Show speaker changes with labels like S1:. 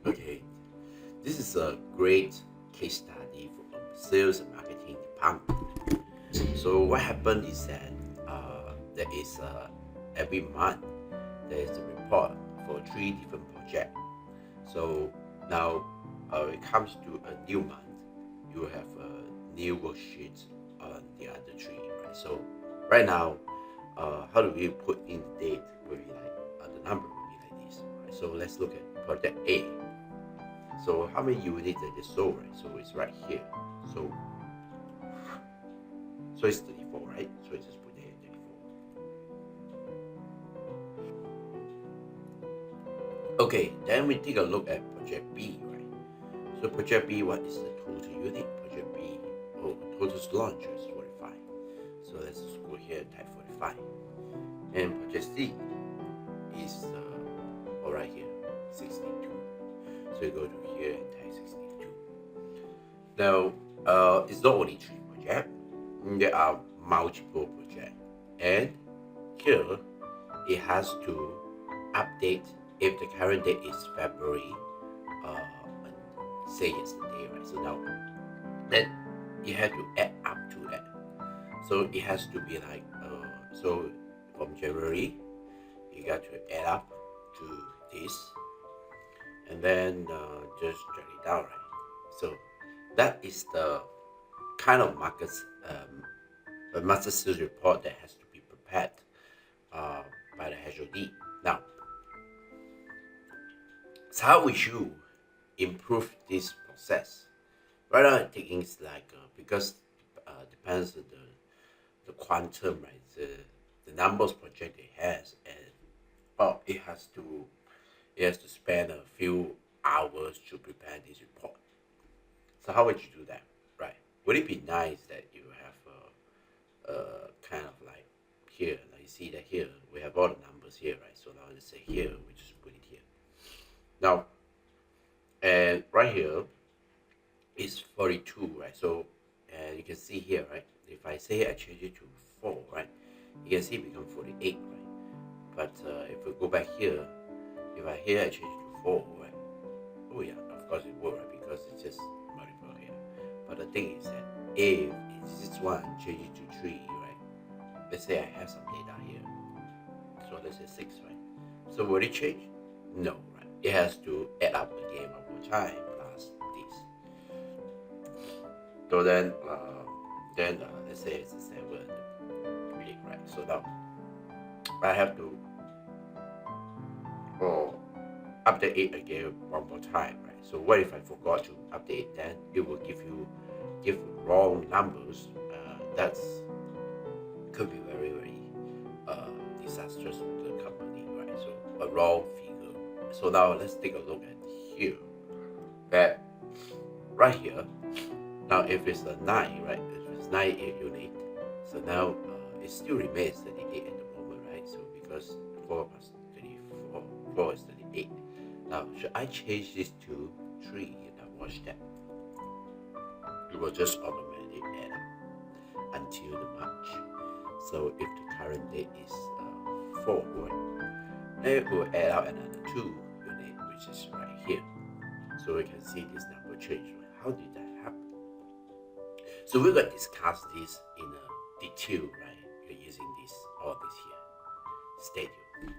S1: Okay, this is a great case study for sales and marketing department. So what happened is that there is every month there is a report for three different projects. So now it comes to a new month, you have a new worksheet on the other three, right? So right now, how do we put in the date? Will be like the number will be like this, right? So let's look at project A. So how many units that is sold, right? So it's right here. So it's 34, right? So I just put there 34. Okay, then we take a look at project B, right? So project B, what is the total unit? Project B, oh, total launch is 45. So let's just go here and type 45. And project C is all right here, 62. So you go to here and type 62. Now, it's not only three projects. There are multiple projects, and here it has to update if the current date is February, uh, say yesterday, right? So now, then you have to add up to that. So it has to be like so from January, you got to add up to this, and then just drag it down, right? So that is the kind of a master sales report that has to be prepared uh, by the HOD. Now, so how we should improve this process? Right now, I think it's like because depends on the quantum, right? The number of project it has, and well, it has to spend a few hours to prepare this report. So how would you do that, right? Would it be nice that you have kind of like here, like you see that here we have all the numbers here, right? So now let's say here we just put it here. Now, and right here is 42, right? So and you can see here, right? If I say I change it to 4, right? You can see it become 48, right? But if we go back here, if I here I change it to 4, right? Oh yeah, of course it will, right? Because it's just multiple here. But the thing is that if it's this one change it to 3, right? Let's say I have some data here. So let's say 6, right? So will it change? No, right? It has to add up again one more time plus this. So then let's say it's a 7, 8, right? So now I have to oh, update it again one more time, right? So what if I forgot to update? Then it will give wrong numbers. That's could be very very disastrous for the company, right? So a wrong figure. So now let's take a look at here. That right here. Now if it's a 9, right? If it's 9 unit, so now it still remains 38 at the moment, right? So because 4 plus 34, 4 is 38. Now should I change this to 3? Now watch that. It will just automatically add up until the March. So if the current date is 4, right, it will add out another 2 unit, which is right here. So we can see this number change. Right? How did that happen? So we're gonna discuss this in a detail, right? You're using this all this here. Stay tuned.